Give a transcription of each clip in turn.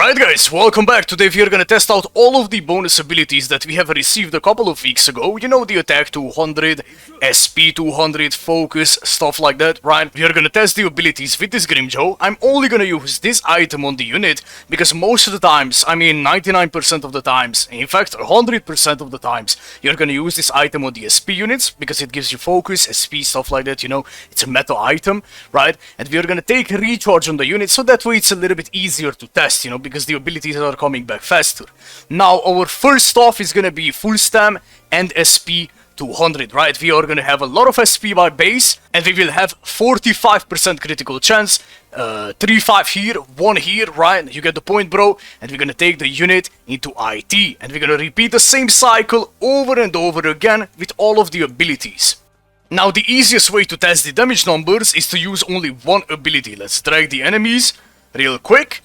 Alright guys, welcome back. Today we are gonna test out all of the bonus abilities that we have received a couple of weeks ago. You know, the attack 200, SP 200, focus, stuff like that, right? We are gonna test the abilities with this Grimjo. I'm only gonna use this item on the unit because most of the times, I mean 99% of the times, in fact 100% of the times, you're gonna use this item on the SP units because it gives you focus, SP, stuff like that, you know, it's a meta item, right? And we are gonna take a recharge on the unit so that way it's a little bit easier to test, you know, because the abilities are coming back faster. Now our first off is gonna be full stam and SP 200, right? We are gonna have a lot of SP by base and we will have 45% critical chance, 3-5 here, 1 here, right? You get the point, bro. And we're gonna take the unit into IT and we're gonna repeat the same cycle over and over again with all of the abilities. Now the easiest way to test the damage numbers is to use only one ability. Let's drag the enemies real quick.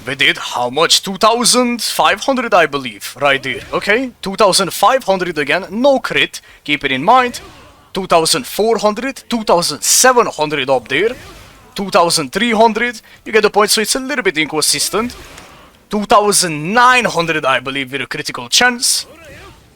We did how much? 2500, I believe, right there. Okay, 2500 again, no crit, keep it in mind. 2400, 2700 up there, 2300, you get the point, so it's a little bit inconsistent. 2900, I believe, with a critical chance.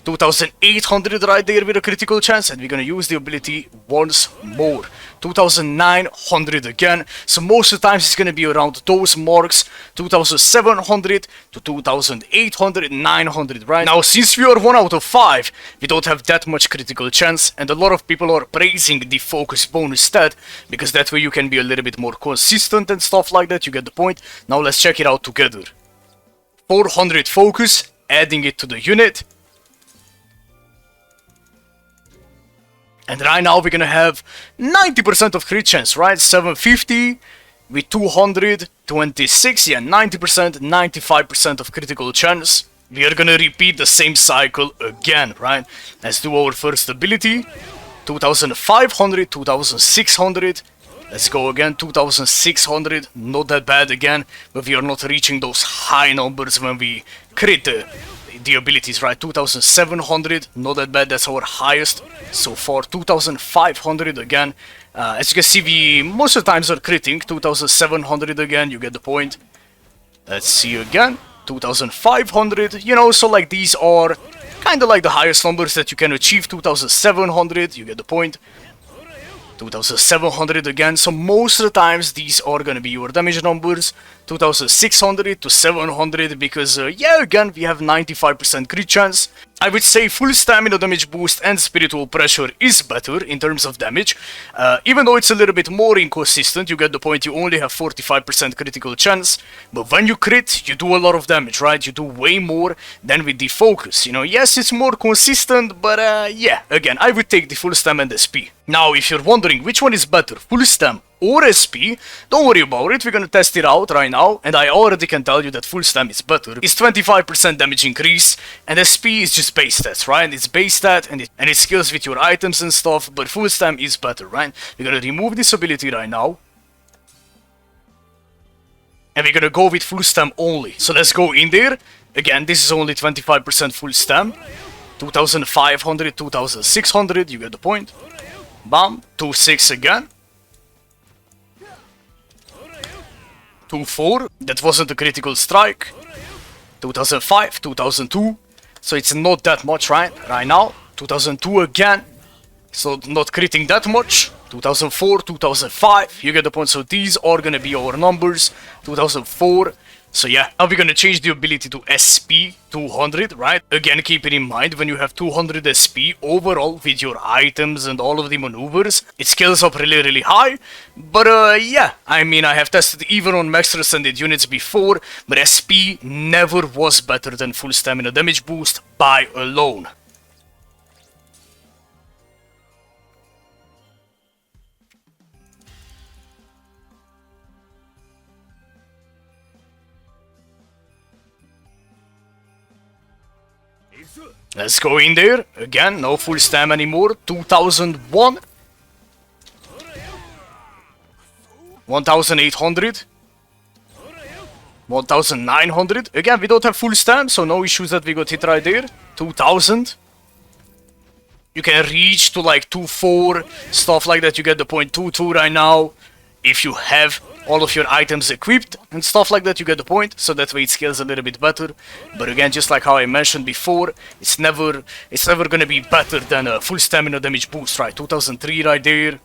2800 right there with a critical chance, and we're gonna use the ability once more. 2900 again, so most of the times it's gonna be around those marks. 2700 to 2800, 900, right? Now since we are 1 out of 5, we don't have that much critical chance, and a lot of people are praising the focus bonus stat because that way you can be a little bit more consistent and stuff like that, you get the point. Now let's check it out together. 400 focus, adding it to the unit. And right now we're gonna have 90% of crit chance, right? 750 with 226, yeah, 90%, 95% of critical chance. We are gonna repeat the same cycle again, right? Let's do our first ability. 2500, 2600. Let's go again, 2600, not that bad again, but we are not reaching those high numbers when we crit the abilities, right? 2700, not that bad, that's our highest so far. 2500 again, as you can see, we most of the times are critting. 2700 again, you get the point. Let's see again, 2500, you know, so like these are kind of like the highest numbers that you can achieve. 2700, you get the point. 2700 again, so most of the times these are gonna be your damage numbers. 2600 to 700 because yeah, again we have 95% crit chance. I would say full stamina damage boost and spiritual pressure is better in terms of damage, even though it's a little bit more inconsistent. You get the point, you only have 45% critical chance, but when you crit you do a lot of damage, right? You do way more than with the focus, you know. Yes, it's more consistent, but yeah, again I would take the full stam and SP. Now if you're wondering which one is better, full stam or SP, don't worry about it, we're gonna test it out right now, and I already can tell you that full stam is better. It's 25% damage increase, and SP is just base stats, right? It's base stat, and it scales with your items and stuff, but full stam is better, right? We're gonna remove this ability right now, and we're gonna go with full stam only. So let's go in there. Again, this is only 25% full stam. 2500, 2600, you get the point. Bam, 26 again. 2-4, that wasn't a critical strike. 2005, 2002, so it's not that much, right? Right now, 2002 again, so not critting that much. 2004, 2005, you get the point, so these are gonna be our numbers. 2004, so yeah, now we're gonna change the ability to SP 200, right? Again, keep it in mind, when you have 200 SP overall with your items and all of the maneuvers, it scales up really high. But yeah, I mean, I have tested even on Max Transcended units before, but SP never was better than full stamina damage boost by alone. Let's go in there. Again, no full stam anymore. 2001. 1800. 1900. Again, we don't have full stam, so no issues that we got hit right there. 2000. You can reach to like 2-4, stuff like that. You get the point. 2-2 right now. If you have all of your items equipped and stuff like that, you get the point, so that way it scales a little bit better. But again, just like how I mentioned before, it's never gonna be better than a full stamina damage boost, right? 2003 right there,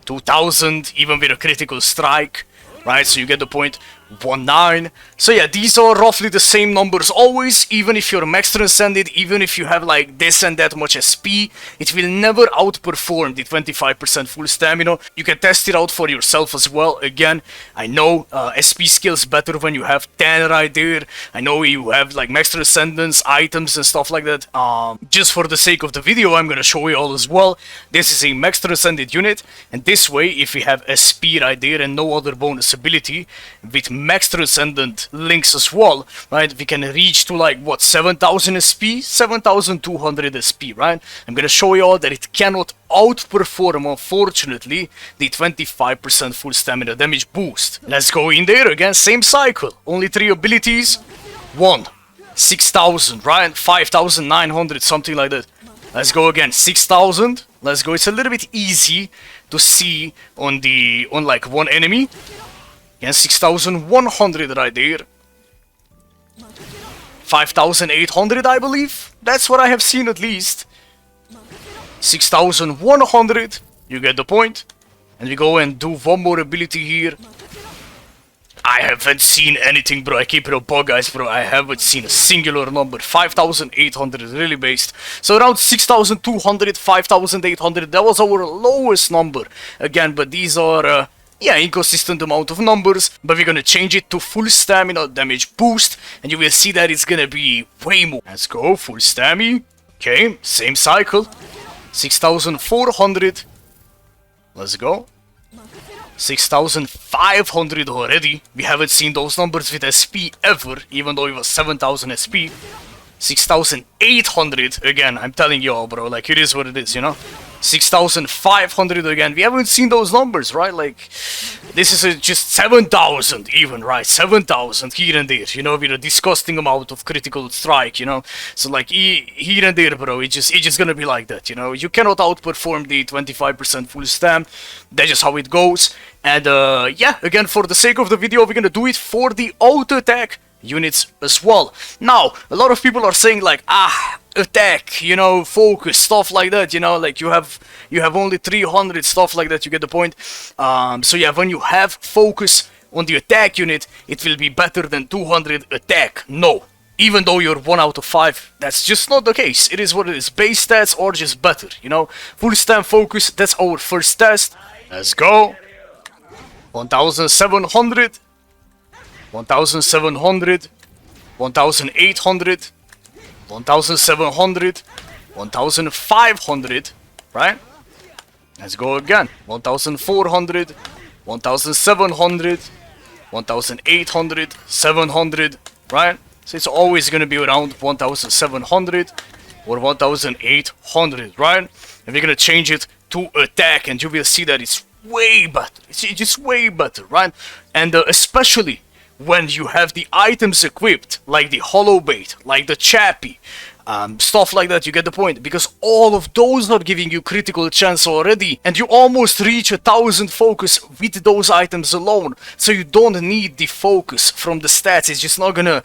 2000 even with a critical strike, right? So you get the point. 19. So yeah, these are roughly the same numbers always, even if you're Max Transcended, even if you have like this and that much SP, it will never outperform the 25% full stamina. You can test it out for yourself as well. Again, I know SP scales better when you have 10 right there. I know you have like Max Transcendence items and stuff like that. Just for the sake of the video, I'm gonna show you all as well. This is a Max Transcended unit, and this way, if we have SP right there and no other bonus ability, with Max Transcendent links as well, right? We can reach to like what, 7000 SP, 7200 SP, right? I'm gonna show you all that it cannot outperform, unfortunately, the 25% full stamina damage boost. Let's go in there again, same cycle, only 3 abilities. 1, 6000, right? 5900, something like that. Let's go again, 6000. Let's go. It's a little bit easy to see on like one enemy. Again, 6100 right there. 5800, I believe. That's what I have seen at least. 6100. You get the point. And we go and do one more ability here. I haven't seen anything, bro. I keep it a bug, guys, bro. I haven't seen a singular number. 5800, really based. So around 6200, 5800. That was our lowest number. Again, but these are... yeah, inconsistent amount of numbers, but we're gonna change it to full stamina damage boost, and you will see that it's gonna be way more. Let's go, full stamina. Okay, same cycle. 6400. Let's go. 6500 already. We haven't seen those numbers with SP ever, even though it was 7000 SP. 6800 again, I'm telling you all, bro, like it is what it is, you know. 6500 again. We haven't seen those numbers, right? Like, this is just 7000 even, right? 7000 here and there, you know, with a disgusting amount of critical strike, you know. So like here and there, bro, it's just gonna be like that, you know. You cannot outperform the 25% full stam. That's just how it goes. And yeah, again, for the sake of the video, we're gonna do it for the auto attack units as well. Now, a lot of people are saying like, attack, you know, focus, stuff like that, you know, like you have only 300, stuff like that, you get the point. So yeah, when you have focus on the attack unit, it will be better than 200 attack. No, even though you're 1 out of 5, that's just not the case. It is what it is. Base stats are just better, you know. Full stam focus, that's our first test. Let's go. 1700. 1700, 1800, 1700, 1500, right? Let's go again. 1400, 1700, 1800, 700, right? So it's always gonna be around 1700 or 1800, right? And we're gonna change it to attack, and you will see that it's way better. It's just way better, right? And especially when you have the items equipped, like the hollow bait, like the chappy, stuff like that, you get the point, because all of those are giving you critical chance already, and you almost reach 1000 focus with those items alone, so you don't need the focus from the stats. It's just not gonna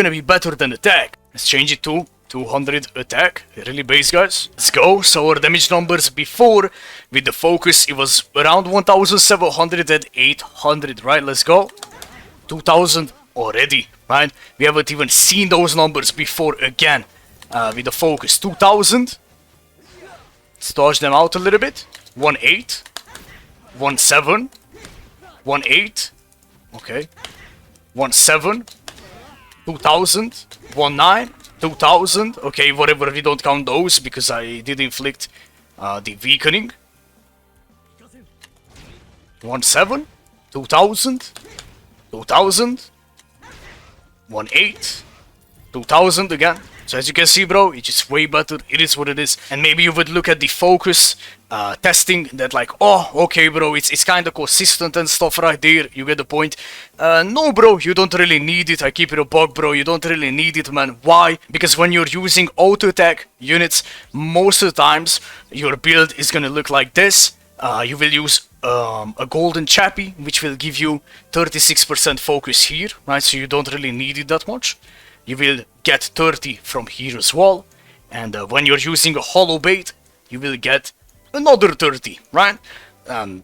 be better than attack. Let's change it to 200 attack, really base, guys. Let's go. So our damage numbers before, with the focus, it was around 1700 and 800, right? Let's go. 2000 already, right? We haven't even seen those numbers before again, with the focus. 2000. Let's dodge them out a little bit. 18. 17. 18. Okay. 17. 2000. 19. 2000. Okay, whatever, we don't count those because I did inflict the weakening. 17. 2000. 2000, 18, 2000 again. So as you can see, bro, it's just way better. It is what it is. And maybe you would look at the focus testing, that like, oh, okay, bro, it's kind of consistent and stuff right there. You get the point. No, bro, you don't really need it. I keep it a bug, bro. You don't really need it, man. Why? Because when you're using auto attack units, most of the times your build is gonna look like this. You will use a golden chappy, which will give you 36% focus here, right? So you don't really need it that much. You will get 30 from here as well. And when you're using a hollow bait, you will get another 30, right?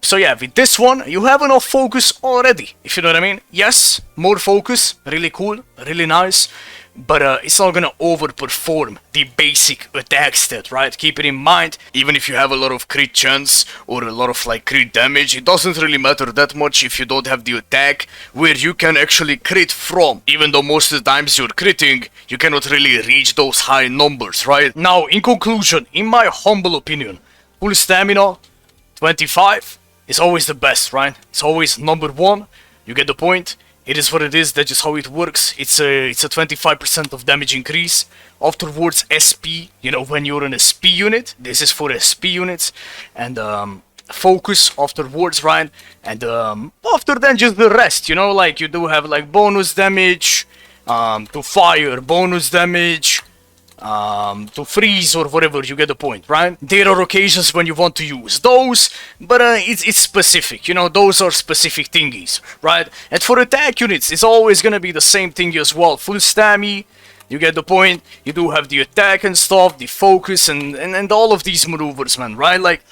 So yeah, with this one, you have enough focus already, if you know what I mean. Yes, more focus, really cool, really nice, but it's not gonna overperform the basic attack stat, right? Keep it in mind, even if you have a lot of crit chance or a lot of like crit damage, it doesn't really matter that much if you don't have the attack where you can actually crit from. Even though most of the times you're critting, you cannot really reach those high numbers, right? Now, in conclusion, in my humble opinion, full stamina 25 is always the best, right? It's always number one. You get the point. It is what it is. That's just how it works. It's a 25% of damage increase. Afterwards, SP. You know, when you're an SP unit, this is for SP units, and focus afterwards, right? And after then, just the rest. You know, like you do have like bonus damage to fire, bonus damage. To freeze or whatever, you get the point, right? There are occasions when you want to use those, but it's specific, you know, those are specific thingies, right? And for attack units, it's always gonna be the same thing as well. Full stammy, you get the point. You do have the attack and stuff, the focus, and all of these maneuvers, man, right? Like,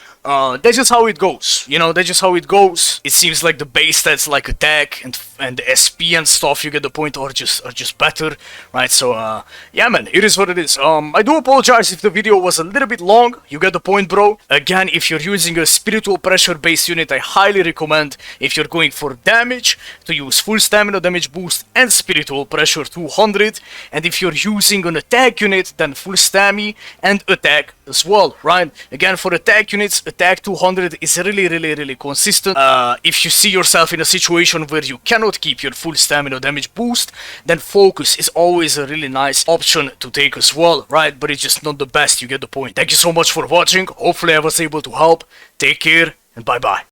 that's just how it goes, you know, that's just how it goes. It seems like the base stats like attack and SP and stuff, you get the point, are just better, right? So, yeah, man, it is what it is. I do apologize if the video was a little bit long, you get the point, bro. Again, if you're using a spiritual pressure based unit, I highly recommend, if you're going for damage, to use full stamina damage boost and spiritual pressure 200, and if you're using an attack unit, then full stamina and attack as well, right? Again, for attack units, attack 200 is really consistent. If you see yourself in a situation where you cannot keep your full stamina damage boost, then focus is always a really nice option to take as well, right? But it's just not the best, you get the point. Thank you so much for watching. Hopefully I was able to help. Take care and bye bye.